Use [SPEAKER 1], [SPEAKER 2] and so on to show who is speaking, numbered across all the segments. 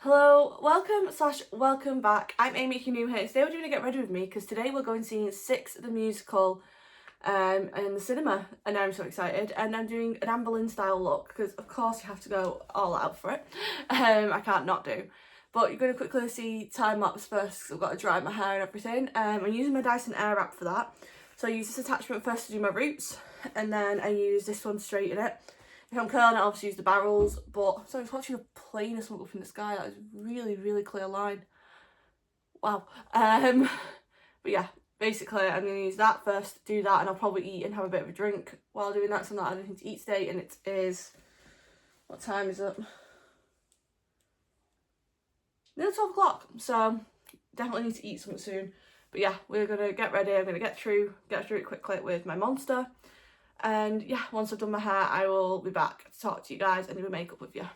[SPEAKER 1] Hello, welcome back. I'm Amy if you're new here. Today we're doing a Get Ready With Me because today we're going to see Six the musical in the cinema, and I'm so excited. And I'm doing an Anne Boleyn style look because of course you have to go all out for it. I can't not do. But you're going to quickly see time lapse first because I've got to dry my hair and everything. I'm using my Dyson Airwrap for that. So I use this attachment first to do my roots, and then I use this one to straighten it. If I'm curling, I obviously use the barrels, but so I was watching a plane or something up in the sky. That was really, really clear line. Wow. But yeah, basically I'm going to use that first, do that, and I'll probably eat and have a bit of a drink while doing that, so I'm not having anything to eat today. And it is, what time is it? Nearly 12 o'clock, so definitely need to eat something soon. But yeah, we're going to get ready. I'm going to get through it quickly with my monster. And yeah, once I've done my hair, I will be back to talk to you guys and do my makeup with you.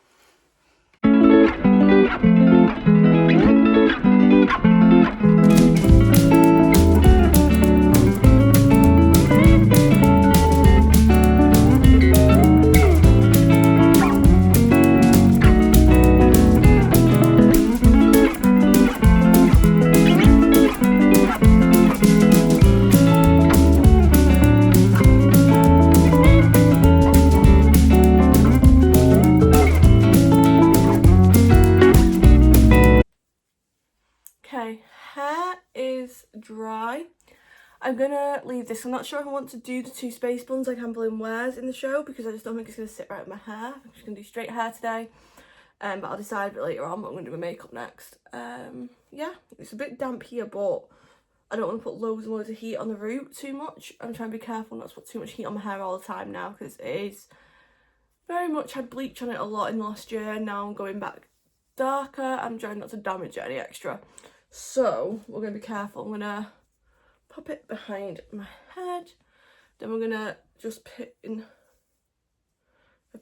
[SPEAKER 1] Okay, hair is dry. I'm gonna leave this. I'm not sure if I want to do the two space buns like Anne Boleyn wears in the show because I just don't think it's gonna sit right with my hair. I'm just gonna do straight hair today. But I'll decide a bit later on, but I'm gonna do my makeup next. Yeah, it's a bit damp here, but I don't want to put loads and loads of heat on the root too much. I'm trying to be careful not to put too much heat on my hair all the time now because it is very much had bleach on it a lot in the last year. Now I'm going back darker. I'm trying not to damage it any extra. So we're going to be careful. I'm going to pop it behind my head. Then we're going to just pin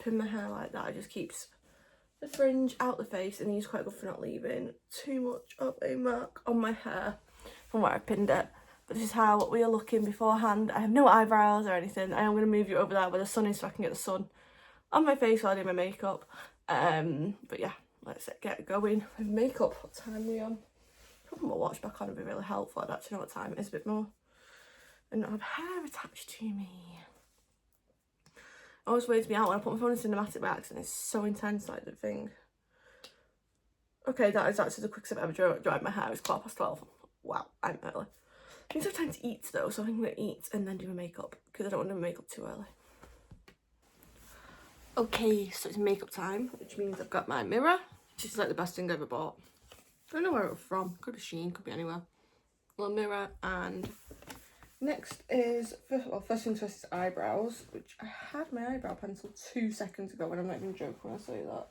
[SPEAKER 1] my hair like that. It just keeps the fringe out the face, and he's quite good for not leaving too much of a mark on my hair from where I pinned it. But this is how we are looking beforehand. I have no eyebrows or anything. I am going to move you over there where the sun is so I can get the sun on my face while I do my makeup. But yeah, let's get going with makeup. What time are we on? Put my watch back on would be really helpful. I'd actually know what time it is a bit more and not have hair attached to me. It always weirds me out when I put my phone in cinematic by accident. It's so intense, like the thing. Okay, that is actually the quickest I've ever dried my hair. It's 12:15. Wow, I'm early. I need to have time to eat though, so I'm going to eat and then do my makeup because I don't want to do my makeup too early. Okay, so it's makeup time, which means I've got my mirror. This is like the best thing I ever bought. I don't know where it was from. Could be Shein, could be anywhere. A little mirror, and next is, first things first is eyebrows, which I had my eyebrow pencil 2 seconds ago, and I'm not even joking when I say that.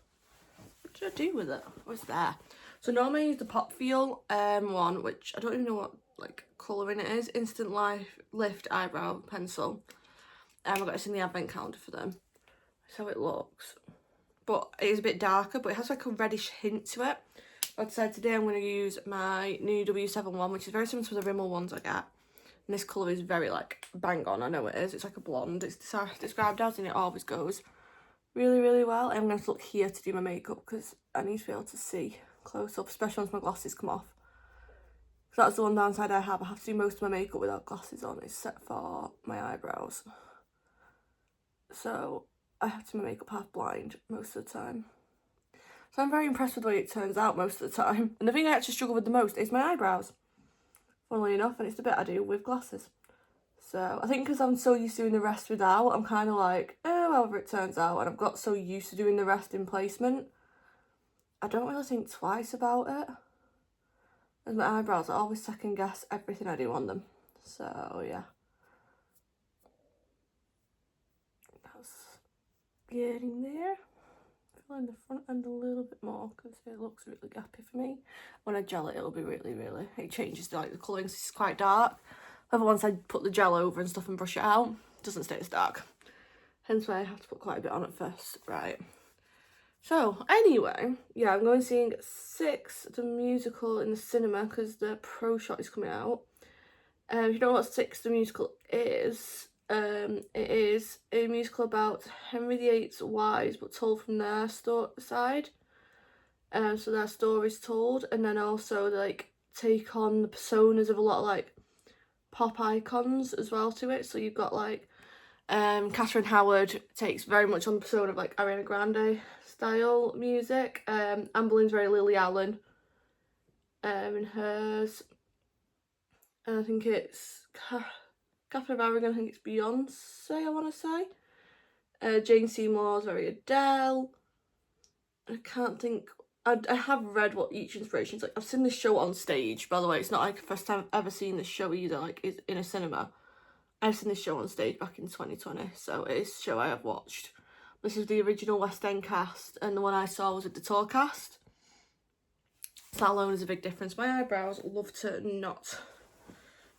[SPEAKER 1] What did I do with it? What's there? So normally I use the Pop Feel one, which I don't even know what like colouring it is. Instant Lift eyebrow pencil. I got this in the advent calendar for them. That's how it looks. But it is a bit darker, but it has like a reddish hint to it. I decided today I'm going to use my new W7 one, which is very similar to the Rimmel ones I get. And this colour is very like bang on, I know it is. It's like a blonde. It's described as, and it always goes really, really well. I'm going to look here to do my makeup because I need to be able to see close up, especially once my glasses come off. So that's the one downside I have. I have to do most of my makeup without glasses on, except for my eyebrows. So I have to do my makeup half blind most of the time. So I'm very impressed with the way it turns out most of the time. And the thing I actually struggle with the most is my eyebrows. Funnily enough, and it's the bit I do with glasses. So I think because I'm so used to doing the rest without, I'm kind of like, oh, however it turns out. And I've got so used to doing the rest in placement, I don't really think twice about it. And my eyebrows, I always second guess everything I do on them. So yeah. That's getting there. In the front end a little bit more because it looks really gappy for me. When I gel it, it'll be really, it changes, like the colouring is quite dark. However, once I put the gel over and stuff and brush it out, it doesn't stay as dark. Hence why I have to put quite a bit on at first. Right. So anyway, yeah, I'm going seeing Six the musical in the cinema because the pro shot is coming out. If you don't know what Six the musical is, it is a musical about Henry VIII's wives, but told from their side. So their stories told, and then also like take on the personas of a lot of like pop icons as well to it. So you've got like Catherine Howard takes very much on the persona of like Ariana Grande style music. Anne Boleyn's very Lily Allen in hers. And I think it's Catherine of Aragon, I think it's Beyonce, I want to say. Jane Seymour's very Adele. I can't think. I have read what each inspiration's like. I've seen this show on stage, by the way. It's not like the first time I've ever seen this show either, like it's in a cinema. I've seen this show on stage back in 2020, so it is a show I have watched. This is the original West End cast, and the one I saw was with the tour cast. So that alone is a big difference. My eyebrows love to not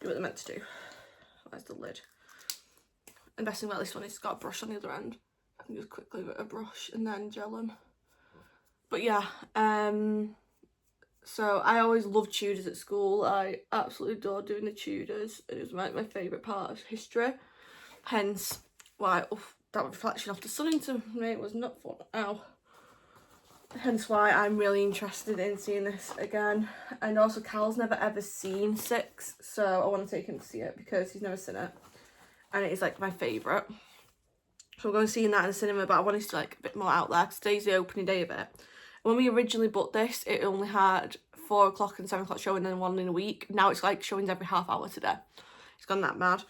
[SPEAKER 1] do what they're meant to do. Where's the lid? And best thing about this one is it's got a brush on the other end. I can just quickly get a brush and then gel them. But yeah, so I always loved Tudors at school. I absolutely adored doing the Tudors. It was my favourite part of history. Hence why, that reflection off the sun into me, it was not fun. Ow. Hence why I'm really interested in seeing this again. And also Cal's never ever seen 6, so I want to take him to see it because he's never seen it. And it is like my favourite. So we're going to see that in the cinema, but I wanted to like a bit more out there because today's the opening day of it. When we originally booked this, it only had 4 o'clock and 7 o'clock showing and one in a week. Now it's like showings every half hour today. It's gone that mad.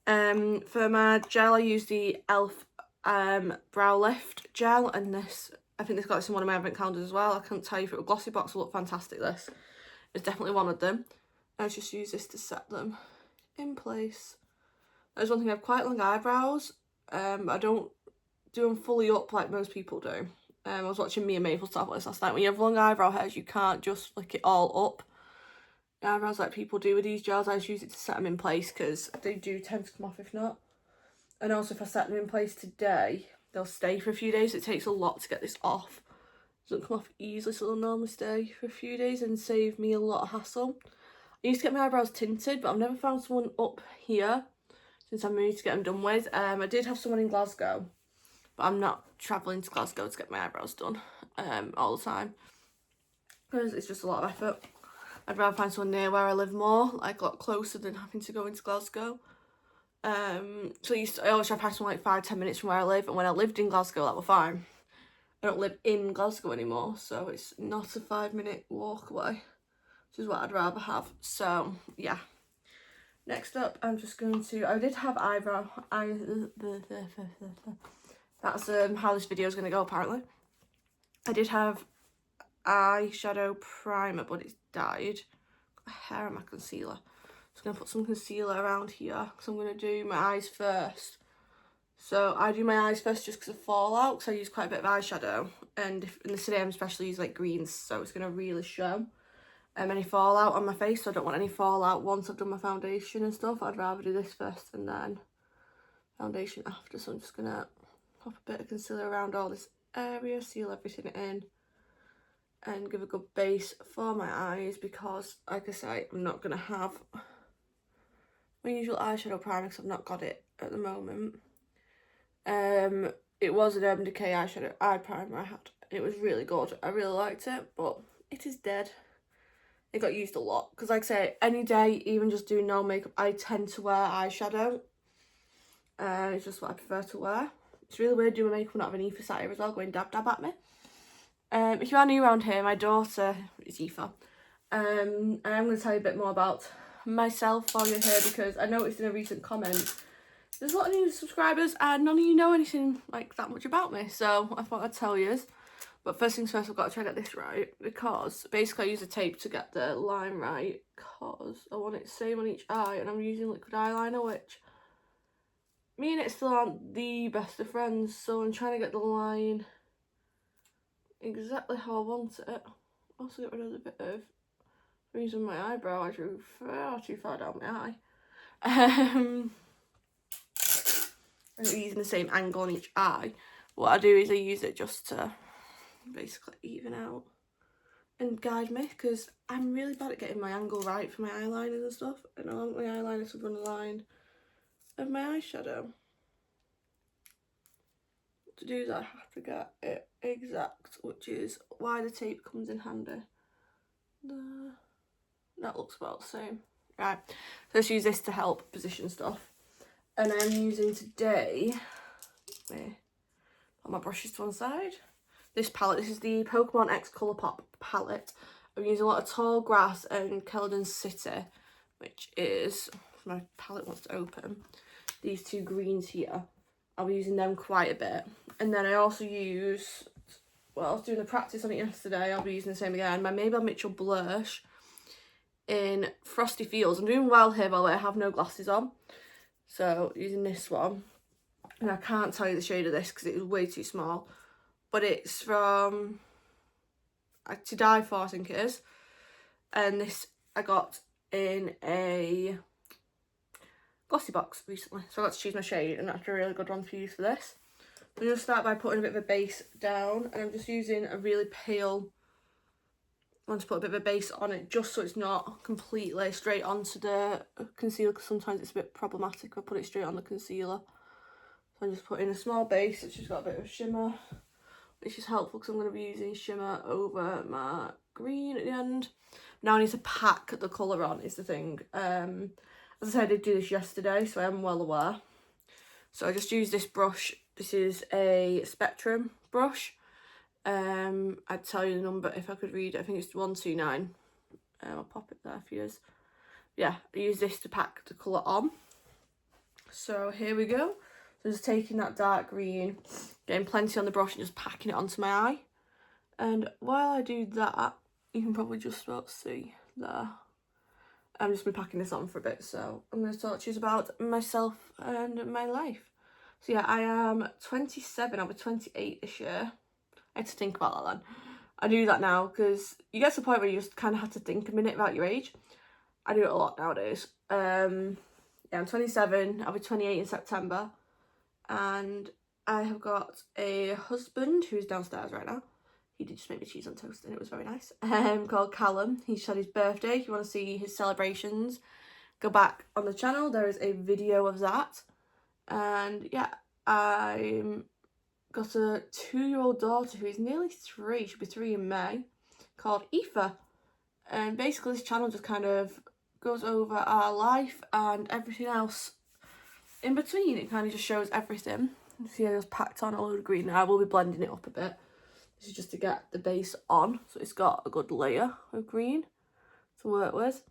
[SPEAKER 1] For my gel, I used the Elf Brow Lift gel, and this, I think this got this in one of my advent calendars as well. I can't tell you if it was glossy box, will look fantastic. This is definitely one of them. I just use this to set them in place. There's one thing, I have quite long eyebrows. I don't do them fully up like most people do. I was watching Mia Maple talk about this last night. When you have long eyebrow hairs, you can't just flick it all up. The eyebrows like people do with these gels, I just use it to set them in place because they do tend to come off if not. And also if I set them in place today, they'll stay for a few days. It takes a lot to get this off. It doesn't come off easily, so they'll normally stay for a few days and save me a lot of hassle. I used to get my eyebrows tinted, but I've never found someone up here since I moved to get them done with. I did have someone in Glasgow, but I'm not travelling to Glasgow to get my eyebrows done all the time because it's just a lot of effort. I'd rather find someone near where I live more, like a lot closer than having to go into Glasgow. So I always try to find someone like 5-10 minutes from where I live, and when I lived in Glasgow that were fine. I don't live in Glasgow anymore, so it's not a 5-minute walk away, which is what I'd rather have. So yeah. Next up, I'm just going to, I did have eyebrow, that's how this video is going to go apparently. I did have eyeshadow primer, but it's dyed. Got hair on my concealer. Just going to put some concealer around here because I'm going to do my eyes first. So I do my eyes first just because of fallout, because I use quite a bit of eyeshadow. And in the today I'm especially use like greens, so it's going to really show any fallout on my face. So I don't want any fallout once I've done my foundation and stuff. I'd rather do this first and then foundation after. So I'm just going to pop a bit of concealer around all this area, seal everything in, and give a good base for my eyes because, like I say, I'm not going to have my usual eyeshadow primer because I've not got it at the moment. It was an Urban Decay eye primer I had. It was really good. I really liked it, but it is dead. It got used a lot because, like I say, any day, even just doing no makeup, I tend to wear eyeshadow. It's just what I prefer to wear. It's really weird doing my makeup and not having Aoife sat here as well going dab dab at me. If you are new around here, my daughter is Aoife. And I'm going to tell you a bit more about myself while you're here because I noticed in a recent comment there's a lot of new subscribers and none of you know anything like that much about me, so I thought I'd tell you. But first things first, I've got to try to get this right because basically I use a tape to get the line right because I want it the same on each eye, and I'm using liquid eyeliner, which me and it still aren't the best of friends, so I'm trying to get the line exactly how I want it. Also get rid of a bit of reason my eyebrow I drew far too far down my eye. I'm using the same angle on each eye. What I do is I use it just to basically even out and guide me because I'm really bad at getting my angle right for my eyeliners and stuff, and I want my eyeliner to run a line of my eyeshadow. to do that I have to get it exact, which is why the tape comes in handy. That looks about the same. Right, so let's use this to help position stuff. And I'm using today, put my brushes to one side. This palette, this is the Pokemon X Colourpop palette. I'm using a lot of Tall Grass and Keldon City, which is, my palette wants to open, these two greens here. I'll be using them quite a bit. And then I also use, well, I was doing the practice on it yesterday, I'll be using the same again, my Maybelline Mitchell Blush in Frosty Fields. I'm doing well here, by the way, I have no glasses on. So, using this one. And I can't tell you the shade of this because it was way too small. But it's from To Die For, I think it is. And this I got in a glossy box recently. So I got to choose my shade, and that's a really good one to use for this. I'm going to start by putting a bit of a base down. And I'm just using a really pale one to put a bit of a base on it, just so it's not completely straight onto the concealer, because sometimes it's a bit problematic if I put it straight on the concealer. So I'm just putting a small base which has got a bit of shimmer, which is helpful because I'm going to be using shimmer over my green at the end. Now I need to pack the colour on is the thing. As I said, I did do this yesterday, so I am well aware. So I just use this brush. This is a Spectrum brush. I'd tell you the number if I could read it. I think it's 129. I'll pop it there for you. Yeah, I use this to pack the colour on. So here we go. So just taking that dark green, getting plenty on the brush and just packing it onto my eye. And while I do that, you can probably just about see there. I'm just been packing this on for a bit, so I'm going to talk to you about myself and my life. So yeah, I am 27, I'll be 28 this year. I had to think about that then. I do that now because you get to the point where you just kind of have to think a minute about your age. I do it a lot nowadays. Yeah, I'm 27, I'll be 28 in September. And I have got a husband who's downstairs right now. He did just make me cheese on toast and it was very nice. Called Callum. He just had his birthday. If you want to see his celebrations, go back on the channel. There is a video of that. And yeah, I'm got a 2-year-old daughter who is nearly 3, she'll be 3 in May, called Aoife. And basically this channel just kind of goes over our life and everything else in between. It kind of just shows everything. See, I just packed on a load of green. I will be blending it up a bit. This is just to get the base on, so it's got a good layer of green to work with.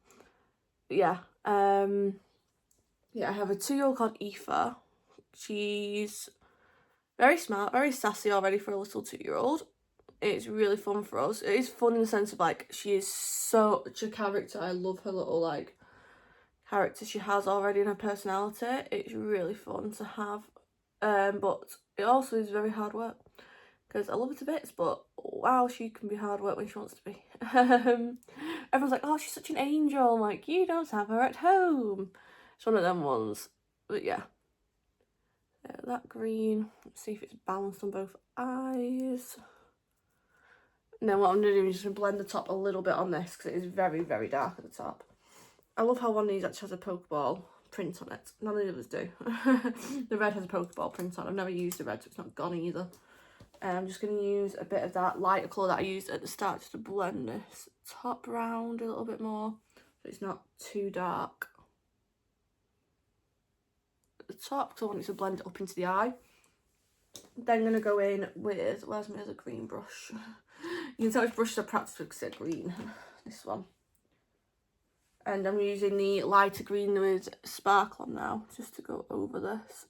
[SPEAKER 1] But yeah, yeah, I have a 2-year-old called Aoife. She's very smart, very sassy already for a little 2-year-old. It's really fun for us. It is fun in the sense of, like, she is such a character. I love her little, like, character she has already in her personality. It's really fun to have. But it also is very hard work. Because I love her to bits, but wow, she can be hard work when she wants to be. Everyone's like, oh, she's such an angel. I'm like, you don't have her at home. It's one of them ones. But yeah. That green, let's see if it's balanced on both eyes. And then what I'm going to do is just blend the top a little bit on this because it is very, very dark at the top. I love how one of these actually has a Pokeball print on it. None of the others do. The red has a Pokeball print on it. I've never used the red, so it's not gone either. I'm just going to use a bit of that lighter colour that I used at the start just to blend this top round a little bit more so it's not too dark at the top because I want it to blend it up into the eye. Then I'm going to go in with, where's my other green brush? You can tell which brushes I practiced with because they're green. This one. And I'm using the lighter green with sparkle on now just to go over this.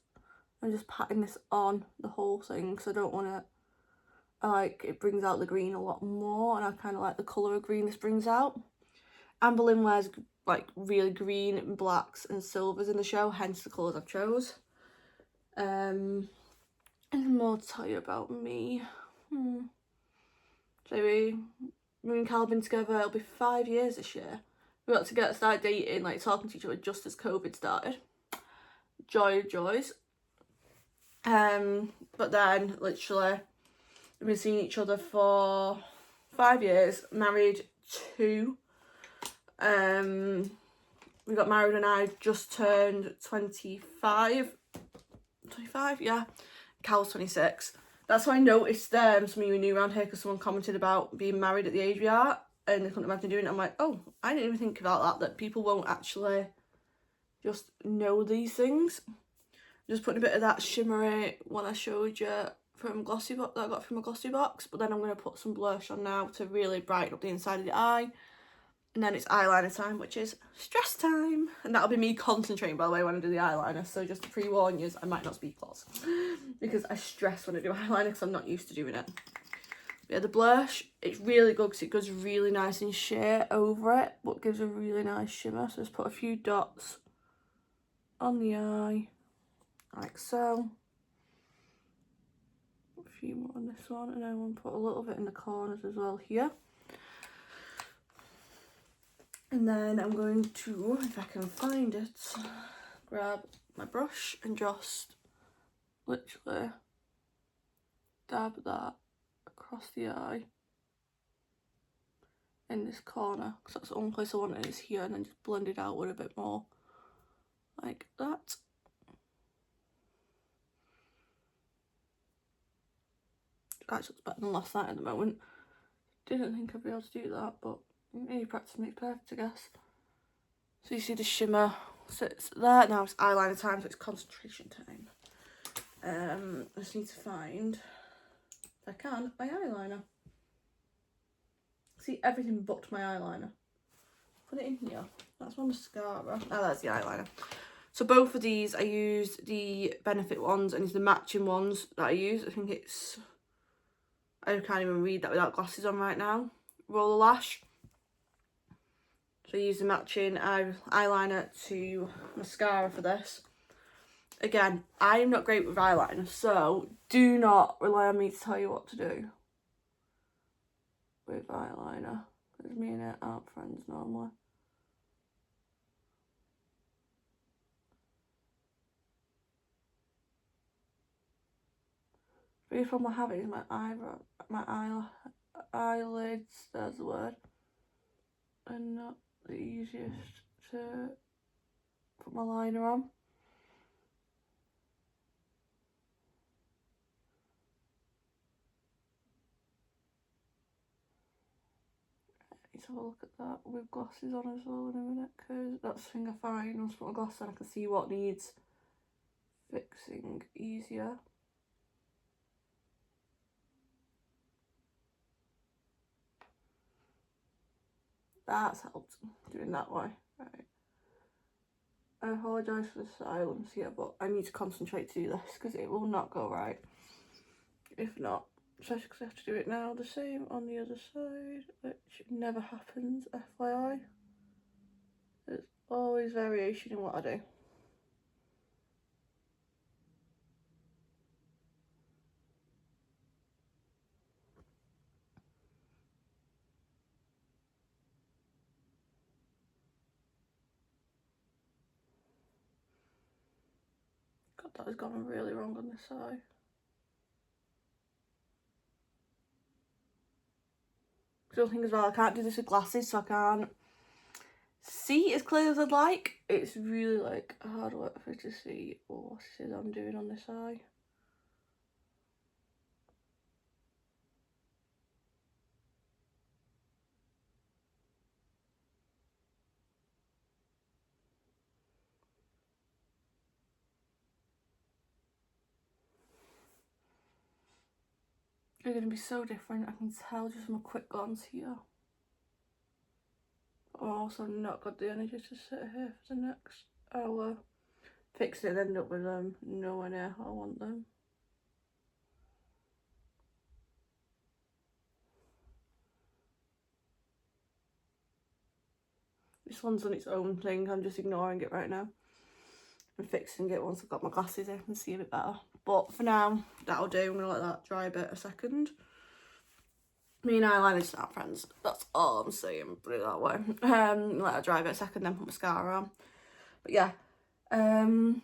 [SPEAKER 1] I'm just patting this on the whole thing because I don't want to, like, it brings out the green a lot more and I kind of like the colour of green this brings out. Amber Lynn wears like really green and blacks and silvers in the show, hence the colours I've chose. And more to tell you about me. So me and Cal have been together, it'll be 5 years this year. We got to start dating, like talking to each other just as COVID started. Joy of joys. But then literally we've been seeing each other for 5 years, married 2. We got married when I just turned 25, yeah. Cal was 26. That's why I noticed some of you were new around here because someone commented about being married at the age we are and they couldn't imagine doing it. I'm like, oh, I didn't even think about that people won't actually just know these things. Just putting a bit of that shimmery one I showed you from Glossy Box that I got from a Glossy Box, but then I'm going to put some blush on now to really brighten up the inside of the eye. And then it's eyeliner time, which is stress time. And that'll be me concentrating, by the way, when I do the eyeliner. So just to pre-warn you, I might not speak lots because I stress when I do eyeliner because I'm not used to doing it. But yeah, the blush, it's really good because it goes really nice and sheer over it, but gives a really nice shimmer. So just put a few dots on the eye, like so. A few more on this one, and then we'll put a little bit in the corners as well here. And then I'm going to, if I can find it, grab my brush and just literally dab that across the eye in this corner, because that's the only place I want it is here, and then just blend it out with a bit more like that. Actually, it's better than last night at the moment. Didn't think I'd be able to do that, but any practice makes perfect, I guess. So you see the shimmer sits there. Now it's eyeliner time, so it's concentration time. I just need to find, if I can, my eyeliner. See everything but my eyeliner. Put it in here. That's my mascara. Oh, that's the eyeliner. So both of these, I used the Benefit ones and it's the matching ones that I use. I think it's, I can't even read that without glasses on right now. Roller Lash. So I use the matching eyeliner to mascara for this. Again, I am not great with eyeliner, so do not rely on me to tell you what to do with eyeliner, because me and it aren't friends normally. The biggest problem I have is my eyelids, there's the word, are not the easiest to put my liner on. Let's have a look at that with glasses on as well in a minute, because that's the thing I find. Once I put my glasses on, I can see what needs fixing easier. That's helped doing that way. Right. I apologise for the silence here, but I need to concentrate to do this because it will not go right if not. Especially because I have to do it now the same on the other side, which never happens, FYI. There's always variation in what I do. God, that has gone really wrong on this side. The other thing as well, I can't do this with glasses, so I can't see as clear as I'd like. It's really like hard work for me to see what it is I'm doing on this eye. They're going to be so different, I can tell just from a quick glance here. I've also not got the energy to sit here for the next hour. Fix it and end up with them nowhere near how I want them. This one's on its own thing, I'm just ignoring it right now. I'm fixing it once I've got my glasses in and see a bit better. But for now, that'll do. I'm going to let that dry a bit a second. Me and eyeliner just aren't friends. That's all I'm saying, put it that way. Let it dry a bit a second, then put mascara on. But yeah, don't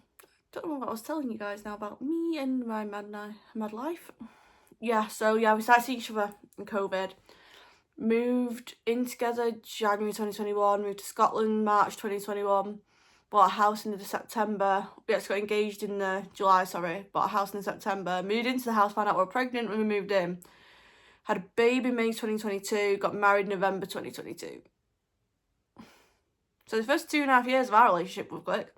[SPEAKER 1] know what I was telling you guys now about me and my mad life. Yeah, so yeah, we started seeing each other in COVID. Moved in together January 2021, moved to Scotland March 2021. bought a house in the September. We actually got engaged in the July, sorry. Bought a house in September. Moved into the house, found out we were pregnant when we moved in. Had a baby May 2022. Got married November 2022. So the first 2.5 years of our relationship were quick.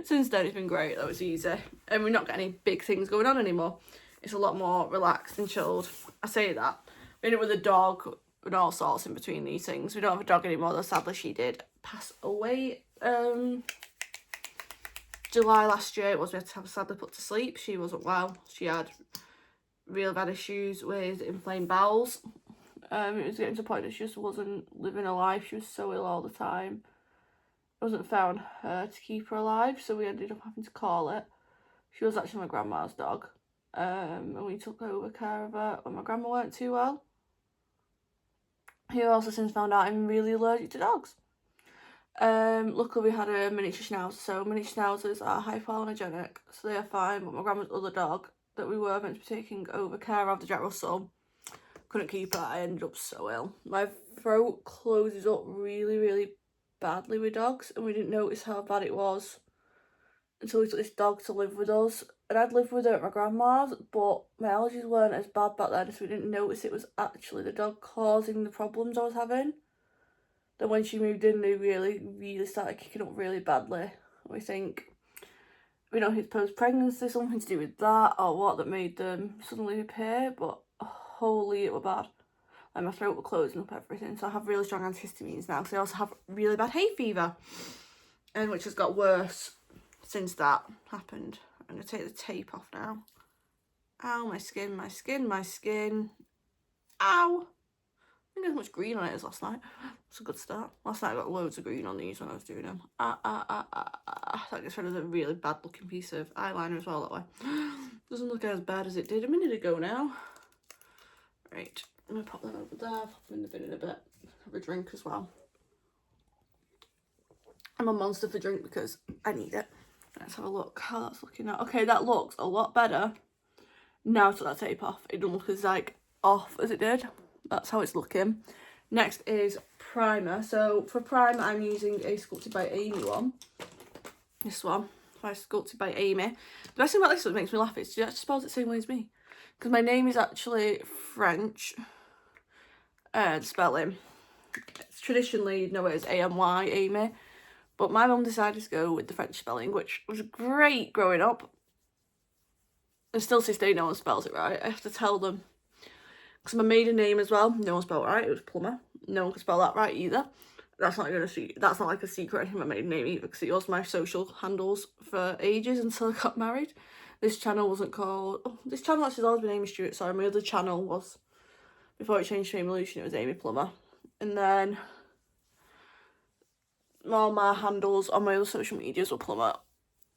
[SPEAKER 1] Since then it's been great, that was easy. And we've not got any big things going on anymore. It's a lot more relaxed and chilled. I say that. We ended up with a dog and all sorts in between these things. We don't have a dog anymore though, sadly she did pass away. July last year it was, we had to have her sadly put to sleep. She wasn't well. She had real bad issues with inflamed bowels. It was getting to the point that she just wasn't living her life. She was so ill all the time. It wasn't fair on her to keep her alive, so we ended up having to call it. She was actually my grandma's dog. And we took over care of her when my grandma weren't too well. Who also since found out I'm really allergic to dogs. Luckily we had a miniature schnauzer, so miniature schnauzers are hypoallergenic, so they are fine, but my grandma's other dog that we were meant to be taking over care of, the Jack Russell, couldn't keep her. I ended up so ill. My throat closes up really, really badly with dogs, and we didn't notice how bad it was until we took this dog to live with us. And I'd lived with her at my grandma's, but my allergies weren't as bad back then, so we didn't notice it was actually the dog causing the problems I was having. Then when she moved in, they really, really started kicking up really badly. We think, we don't know if it's post-pregnancy, something to do with that, or what, that made them suddenly appear, but holy, it were bad. Like my throat was closing up everything, so I have really strong antihistamines now, because I also have really bad hay fever, and which has got worse since that happened. I'm going to take the tape off now. Ow, my skin, my skin, my skin. Ow! I think there's much green on it as last night. It's a good start. Last night I got loads of green on these when I was doing them. That gets rid of a really bad looking piece of eyeliner as well that way. Doesn't look as bad as it did a minute ago now. Right, I'm going to pop that over there, pop them in the bin in a bit. Have a drink as well. I'm a monster for drink because I need it. Let's have a look how that's looking now. Okay, that looks a lot better. Now I took that tape off. It doesn't look as like off as it did. That's how it's looking. Next is primer. So for primer, I'm using a Sculpted by Amy one. This one, by Sculpted by Amy. The best thing about this one that makes me laugh is she actually spells it the same way as me. Because my name is actually French. Spelling. It's traditionally, you know, it as A-M-Y, Amy. But my mum decided to go with the French spelling, which was great growing up. And still to this day, no one spells it right. I have to tell them. Because my maiden name as well, no one spelled it right. It was Plumber. No one could spell that right either. That's not like a secret in my maiden name either, because it was my social handles for ages until I got married. This channel wasn't called... Oh, this channel actually has always been Amy Stewart. Sorry, my other channel was... Before it changed to Amy Lucian, it was Amy Plumber. And then... all my handles on my other social medias were Plumber.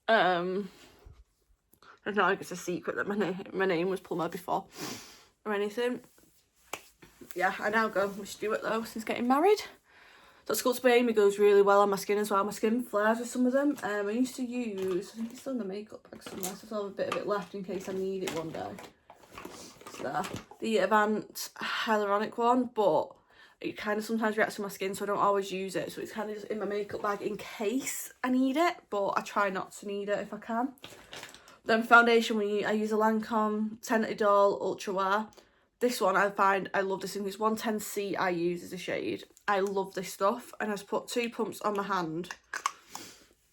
[SPEAKER 1] It's not like it's a secret that my name was Plumber before or anything. Yeah, I now go with Stuart though since getting married. So Sculpted by Amy goes really well on my skin as well. My skin flares with some of them. I used to use, I think it's still in the makeup bag somewhere, so I still have a bit of it left in case I need it one day. So the Avant hyaluronic one, but it kind of sometimes reacts to my skin, so I don't always use it. So it's kind of just in my makeup bag in case I need it, but I try not to need it if I can. Then foundation, I use a Lancome Tinted Doll Ultra Wear. This one I find, I love this thing. This 110C I use as a shade. I love this stuff. And I just put 2 pumps on my hand.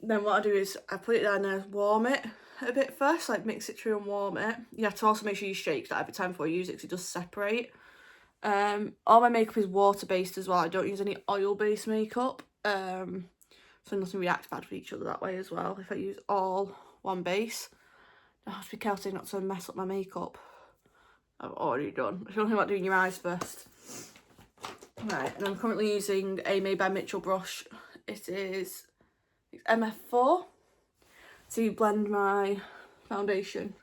[SPEAKER 1] Then what I do is I put it down there, warm it a bit first, like mix it through and warm it. You have to also make sure you shake that every time before you use it because it does separate. All my makeup is water-based as well. I don't use any oil-based makeup. So nothing reacts bad with each other that way as well. If I use all one base. I have to be careful not to mess up my makeup. I've already done. If you're thinking about doing your eyes first. Right, and I'm currently using a Made by Mitchell brush. It's MF4 to blend my foundation.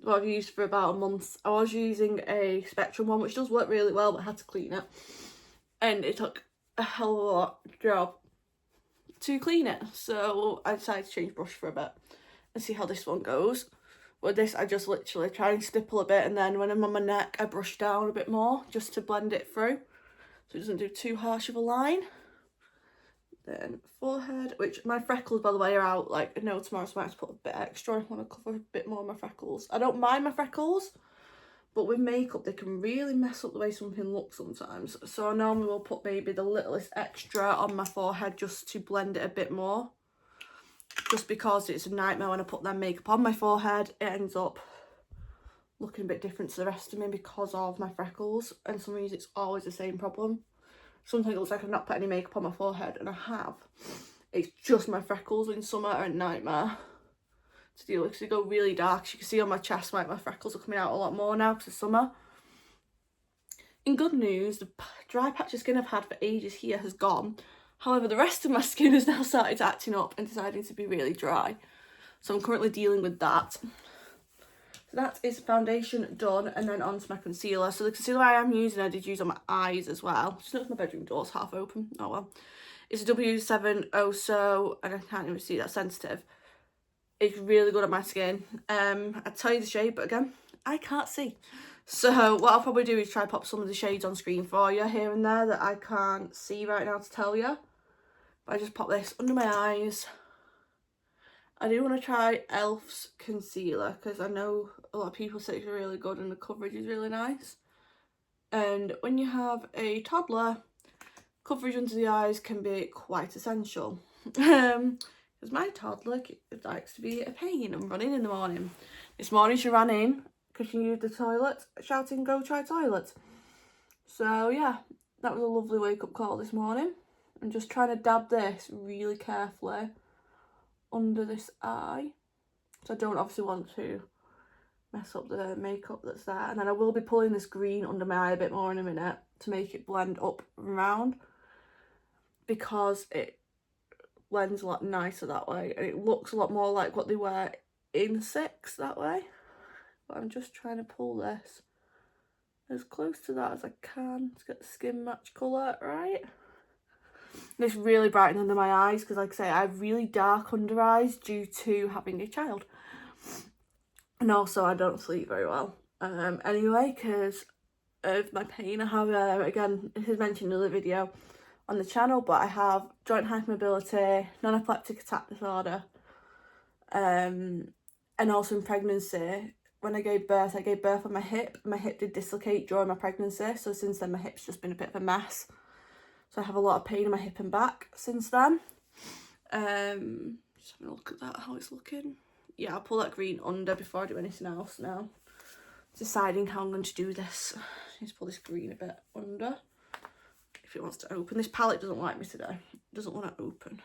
[SPEAKER 1] What I've used for about a month. I was using a Spectrum one, which does work really well, but I had to clean it. And it took a hell of a lot of job to clean it. So I decided to change brush for a bit and see how this one goes. With this, I just literally try and stipple a bit, and then when I'm on my neck, I brush down a bit more just to blend it through, so it doesn't do too harsh of a line. then forehead, which my freckles, by the way, are out like no tomorrow, so I might have to put a bit extra. I want to cover a bit more of my freckles. I don't mind my freckles, but with makeup they can really mess up the way something looks sometimes. So I normally will put maybe the littlest extra on my forehead just to blend it a bit more. Just because it's a nightmare when I put that makeup on my forehead, it ends up looking a bit different to the rest of me because of my freckles, and for some reason it's always the same problem. Sometimes it looks like I've not put any makeup on my forehead, and I have. It's just my freckles in summer are a nightmare to deal with because they go really dark. As you can see on my chest, my freckles are coming out a lot more now because it's summer. In good news, the dry patch of skin I've had for ages here has gone. However, the rest of my skin has now started acting up and deciding to be really dry. So I'm currently dealing with that. So that is foundation done, and then on to my concealer. So the concealer I am using, I did use on my eyes as well. Just notice my bedroom door's half open. Oh well. It's a W7 So, and I can't even see that sensitive. It's really good on my skin. I'd tell you the shade, but again, I can't see. So what I'll probably do is try pop some of the shades on screen for you here and there that I can't see right now to tell you. But I just pop this under my eyes. I do want to try Elf's concealer because I know a lot of people say it's really good and the coverage is really nice. And when you have a toddler, coverage under the eyes can be quite essential. Because my toddler likes to be a pain and running in the morning. This morning she ran in because she used the toilet, shouting, "Go try toilet." So yeah, that was a lovely wake up call this morning. I'm just trying to dab this really carefully under this eye, so I don't obviously want to mess up the makeup that's there. And then I will be pulling this green under my eye a bit more in a minute to make it blend up and round, because it blends a lot nicer that way and it looks a lot more like what they wear in 6 that way. But I'm just trying to pull this as close to that as I can to get the skin match colour right. And it's really brightening under my eyes because, like I say, I have really dark under eyes due to having a child. And also I don't sleep very well. Anyway, because of my pain. I have, again, this is mentioned in another video on the channel, but I have joint hypermobility, non-epileptic attack disorder, and also in pregnancy. When I gave birth on my hip. My hip did dislocate during my pregnancy, so since then my hip's just been a bit of a mess. So I have a lot of pain in my hip and back since then. Just having a look at that, how it's looking. Yeah, I'll pull that green under before I do anything else now. Deciding how I'm going to do this. I need to pull this green a bit under if it wants to open. This palette doesn't like me today. It doesn't want to open.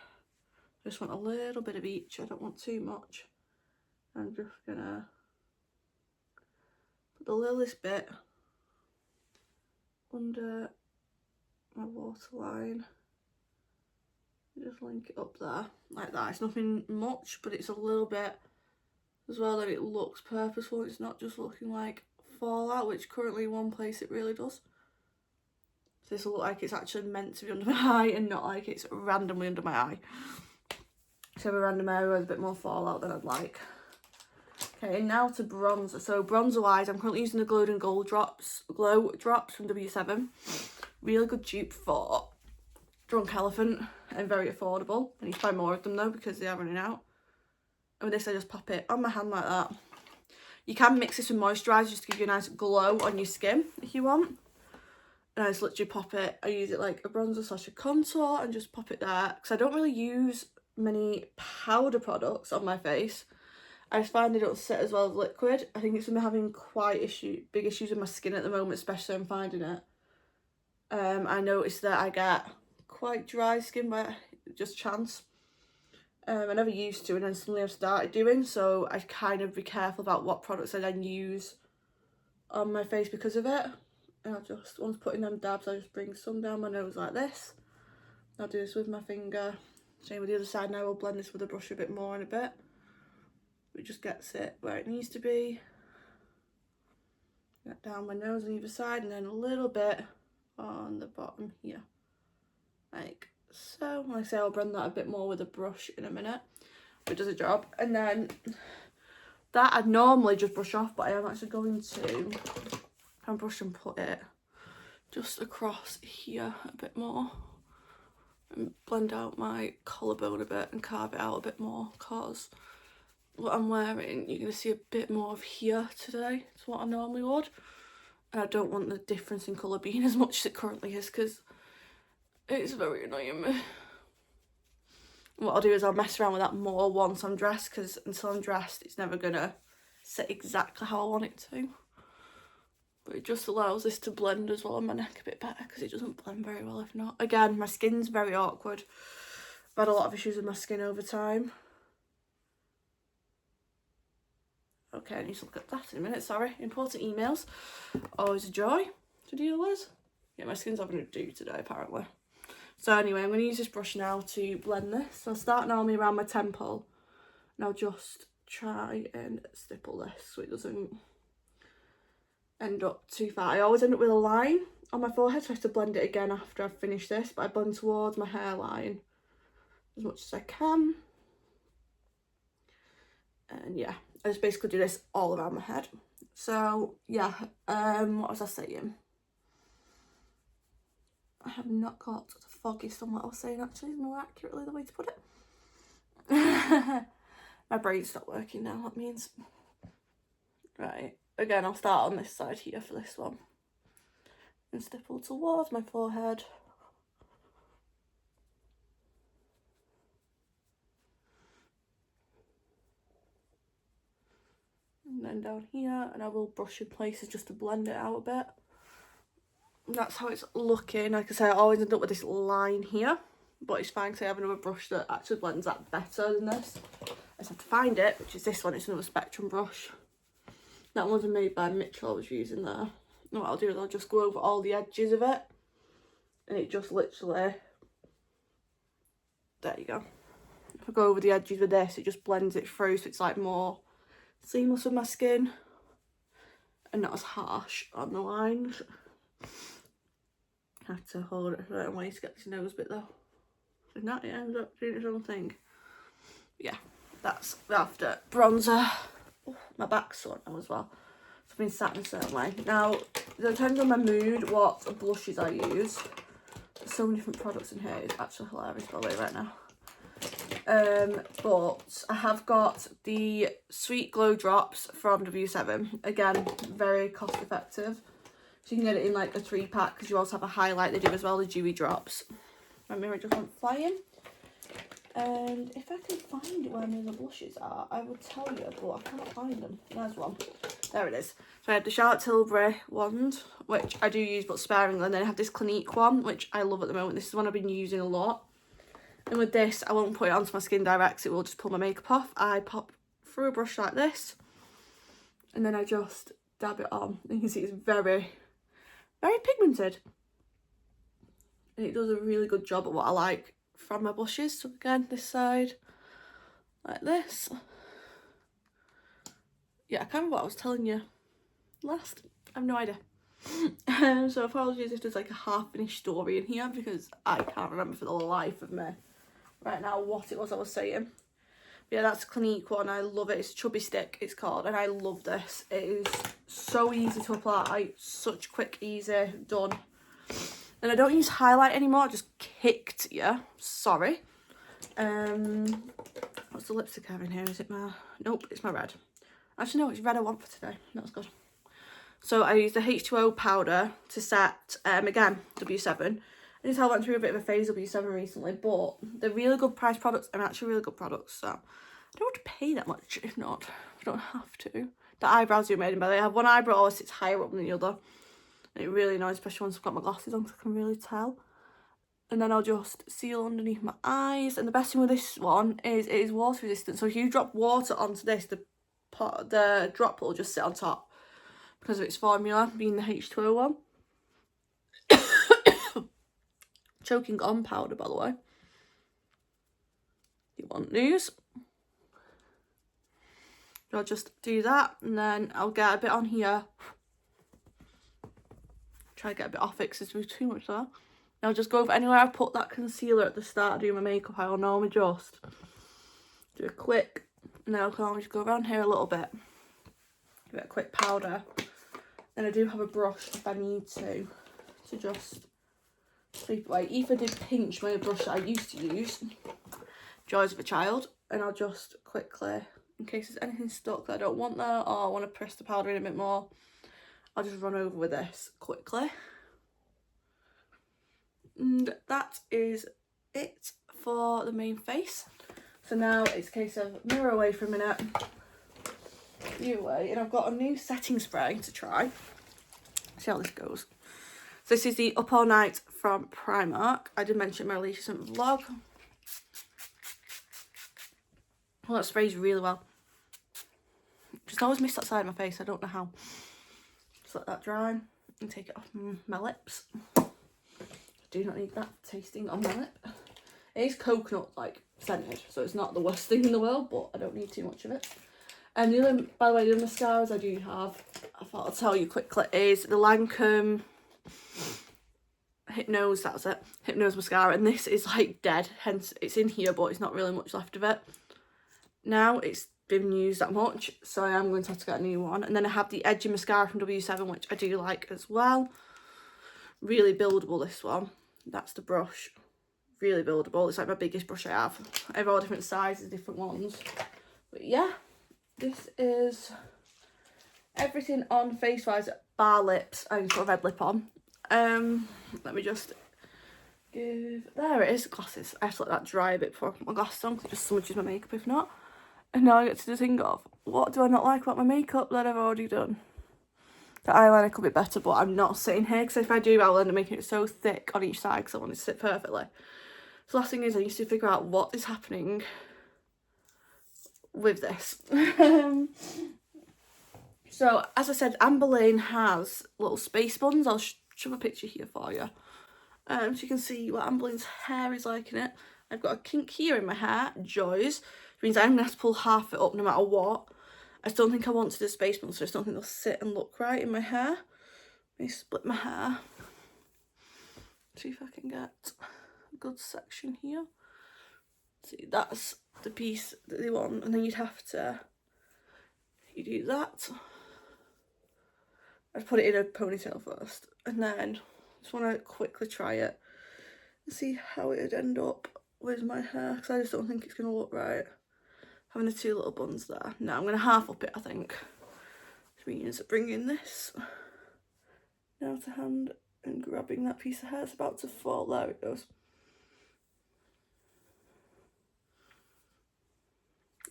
[SPEAKER 1] I just want a little bit of each. I don't want too much. I'm just gonna put the littlest bit under my waterline. Just link it up there like that. It's nothing much, but it's a little bit as well that it looks purposeful. It's not just looking like fallout, which currently in one place it really does. So this will look like it's actually meant to be under my eye and not like it's randomly under my eye. So a random area with a bit more fallout than I'd like. Okay, and now to bronzer. So bronzer wise, I'm currently using the Glow and Gold Glow Drops from W7. Really good dupe for Drunk Elephant and very affordable. I need to buy more of them though because they are running out. And with this I just pop it on my hand like that. You can mix this with moisturiser just to give you a nice glow on your skin if you want. And I just literally pop it. I use it like a bronzer / a contour and just pop it there. Because I don't really use many powder products on my face. I just find they don't sit as well as liquid. I think it's from having quite big issues with my skin at the moment, especially I'm finding it. I noticed that I get quite dry skin by just chance. I never used to, and then suddenly I've started doing, so I kind of be careful about what products I then use on my face because of it. And I'll just, once putting them dabs, I just bring some down my nose like this. I'll do this with my finger. Same with the other side, and I will blend this with a brush a bit more in a bit. It just gets it where it needs to be. Get down my nose on either side, and then a little bit on the bottom here. Like so. Like I say, I'll blend that a bit more with a brush in a minute, but it does a job. And then that I'd normally just brush off, but I am actually going to brush and put it just across here a bit more. and blend out my collarbone a bit and carve it out a bit more, because what I'm wearing, you're going to see a bit more of here today to what I normally would. And I don't want the difference in colour being as much as it currently is, because it's very annoying me. What I'll do is I'll mess around with that more once I'm dressed, because until I'm dressed it's never going to sit exactly how I want it to. But it just allows this to blend as well on my neck a bit better, because it doesn't blend very well if not. Again, my skin's very awkward. I've had a lot of issues with my skin over time. Okay, I need to look at that in a minute, sorry. Important emails. Always a joy to deal with. Yeah, my skin's having a do today, apparently. So anyway, I'm going to use this brush now to blend this. So I'll start normally around my temple. And I'll just try and stipple this so it doesn't end up too far. I always end up with a line on my forehead, so I have to blend it again after I've finished this. But I blend towards my hairline as much as I can. And yeah, I just basically do this all around my head. So yeah, what was I saying? I have not got the foggiest on what I was saying, actually, is more accurately the way to put it. My brain's stopped working now, that means. Right, again, I'll start on this side here for this one. And stipple towards my forehead. And then down here, and I will brush in places just to blend it out a bit. And that's how it's looking. Like I say, I always end up with this line here, but it's fine because I have another brush that actually blends that better than this. I just have to find it, which is this one. It's another Spectrum brush. That one's made by Mitchell, I was using there. And what I'll do is I'll just go over all the edges of it, and it just literally, there you go. If I go over the edges with this, it just blends it through, so it's like more seamless with my skin and not as harsh on the lines. I have to hold it a certain way to get this nose bit though. So now it ends up doing its own thing. Yeah, that's after bronzer. Oh, my back's sore now as well. So I've been sat in a certain way. Now, it depends on my mood what blushes I use. There's so many different products in here. It's actually hilarious by the way right now. But I have got the Sweet Glow Drops from W7. Again, very cost effective. So you can get it in like a 3-pack, because you also have a highlight they do as well, the Dewy Drops. My mirror just went flying. And if I can find where my other blushes are, I will tell you, but I cannot find them. There's one. There it is. So I have the Charlotte Tilbury wand, which I do use but sparingly. And then I have this Clinique one, which I love at the moment. This is one I've been using a lot. And with this, I won't put it onto my skin direct, it will just pull my makeup off. I pop through a brush like this, and then I just dab it on. You can see it's very, very pigmented. And it does a really good job at what I like from my blushes. So again, this side, like this. Yeah, I can't remember what I was telling you last. I have no idea. So apologies if there's like a half-finished story in here, because I can't remember for the life of me right now what it was I was saying. But yeah, that's a Clinique one. I love it. It's Chubby Stick, it's called, and I love this. It is so easy to apply, such quick, easy, done. And I don't use highlight anymore. I just kicked you. Sorry. What's the lipstick I have in here? Is it my... Nope, it's my red. Actually, no, it's red I want for today. That's good. So I used the H2O powder to set, again, W7. I just went through a bit of a phase of W7 recently, but they're really good price products and actually really good products. So I don't want to pay that much if not. I don't have to. The eyebrows are amazing, by the way. I have one eyebrow always sits higher up than the other. And it really annoys, especially once I've got my glasses on, because I can really tell. And then I'll just seal underneath my eyes. And the best thing with this one is it is water resistant. So if you drop water onto this, the drop will just sit on top because of its formula, being the H2O one. Choking on powder, by the way. You want these? So I'll just do that, and then I'll get a bit on here. Try to get a bit off it because there's too much there. And I'll just go over anywhere I put that concealer at the start of doing my makeup. I will normally just do a quick, and then I'll normally just go around here a little bit. Give it a quick powder. Then I do have a brush if I need to just sweep it away. Aoife did pinch my brush that I used to use, Joys of a Child, and I'll just quickly, in case there's anything stuck that I don't want there, or I want to press the powder in a bit more, I'll just run over with this quickly. And that is it for the main face. So now it's a case of mirror away for a minute, view away, and I've got a new setting spray to try. See how this goes. So this is the Up All Night from Primark. I did mention my recent vlog. Well, that sprays really well. Just always miss that side of my face, I don't know how. Just let that dry and take it off my lips. I do not need that tasting on my lip. It is coconut like scented, so it's not the worst thing in the world, but I don't need too much of it. And the other, by the way, the mascaras I do have, I thought I'd tell you quickly, is the Lancome Hypnose, that's it, Hypnose mascara, and this is like dead, hence it's in here, but it's not really much left of it. Now it's been used that much, so I am going to have to get a new one. And then I have the Edgy mascara from W7, which I do like as well. Really buildable, this one. That's the brush. Really buildable. It's like my biggest brush I have. I have all different sizes, different ones. But yeah, this is everything on face-wise, bar lips. I need to put a red lip on. Let me just give... There it is, glasses. I have to let that dry a bit before I put my glasses on, because it just smudges my makeup if not. And now I get to the thing of, what do I not like about my makeup that I've already done? The eyeliner could be better, but I'm not sitting here, because if I do, I'll end up making it so thick on each side, because I want it to sit perfectly. So last thing is, I need to figure out what is happening with this. So, as I said, Amber Lane has little space buns. I'll show a picture here for you. So you can see what Amber Lane's hair is like in it. I've got a kink here in my hair, Joys, which means I'm going to have to pull half it up no matter what. I just don't think I want to do space buns, so I just don't think they'll sit and look right in my hair. Let me split my hair. See if I can get a good section here. See, that's the piece that they want, and then you'd have to, you do that. I'd put it in a ponytail first, and then just want to quickly try it and see how it would end up with my hair, because I just don't think it's going to look right having the two little buns there. No, I'm going to half up it, I think, which means bringing this now to hand and grabbing that piece of hair. It's about to fall. There it goes.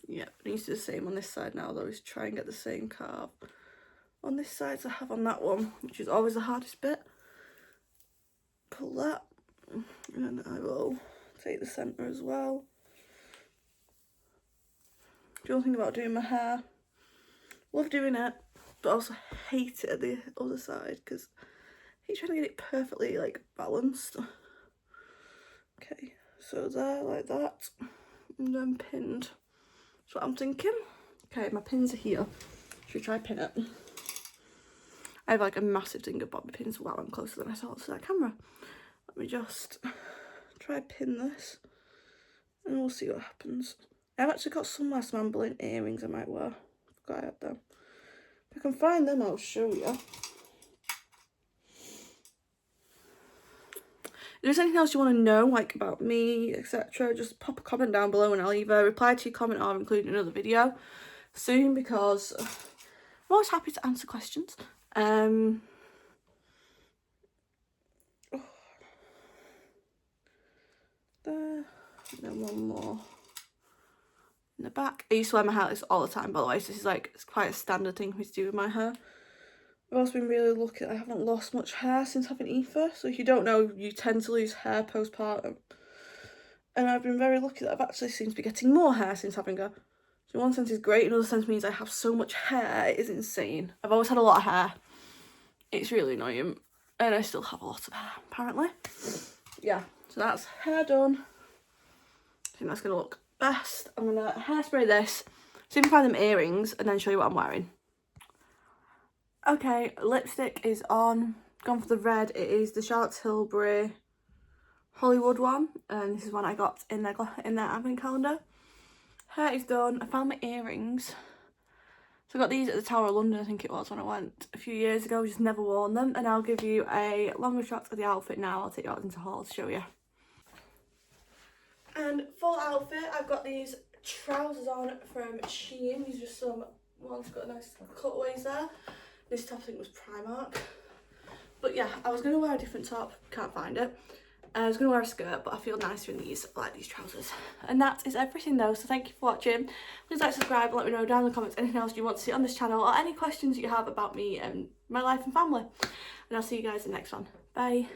[SPEAKER 1] Yeah, I need to do the same on this side now though, is try and get the same carve on this side as I have on that one, which is always the hardest bit. Pull that, and then I will take the centre as well. The only thing about doing my hair, love doing it, but also hate it at the other side, because I hate trying to get it perfectly like balanced. Okay, so there, like that, and then pinned. That's what I'm thinking. Okay, my pins are here. Should we try pin it? I have like a massive thing of bobby pins. Wow, I'm closer than I thought to that camera. Let me just try pin this, and we'll see what happens. I've actually got some last Amber Lane earrings I might wear. Forgot I had them. If I can find them, I'll show you. If there's anything else you want to know, like about me, etc., just pop a comment down below and I'll either reply to your comment or include another video soon, because I'm always happy to answer questions. There, and then one more in the back. I used to wear my hair like this all the time, by the way, so this is like, it's quite a standard thing for me to do with my hair. I've also been really lucky that I haven't lost much hair since having Aoife. So if you don't know, you tend to lose hair postpartum. And I've been very lucky that I've actually seemed to be getting more hair since having her. So in one sense it's great, in another sense means I have so much hair, it is insane. I've always had a lot of hair. It's really annoying. And I still have a lot of hair, apparently. Yeah, so that's hair done. I think that's going to look best. I'm going to hairspray this, see if I can find them earrings, and then show you what I'm wearing. Okay, lipstick is on. Gone for the red. It is the Charlotte Tilbury Hollywood one, and this is one I got in their advent calendar. Hair is done. I found my earrings. So I got these at the Tower of London, I think it was, when I went a few years ago. Just never worn them. And I'll give you a longer shot of the outfit now. I'll take you out into haul to show you. And full outfit, I've got these trousers on from Shein. These are just some ones, got nice cutaways there. This top I think was Primark. But yeah, I was going to wear a different top, can't find it. I was going to wear a skirt, but I feel nicer in these, like these trousers. And that is everything though, so thank you for watching. Please like, subscribe, and let me know down in the comments anything else you want to see on this channel, or any questions you have about me and my life and family. And I'll see you guys in the next one. Bye.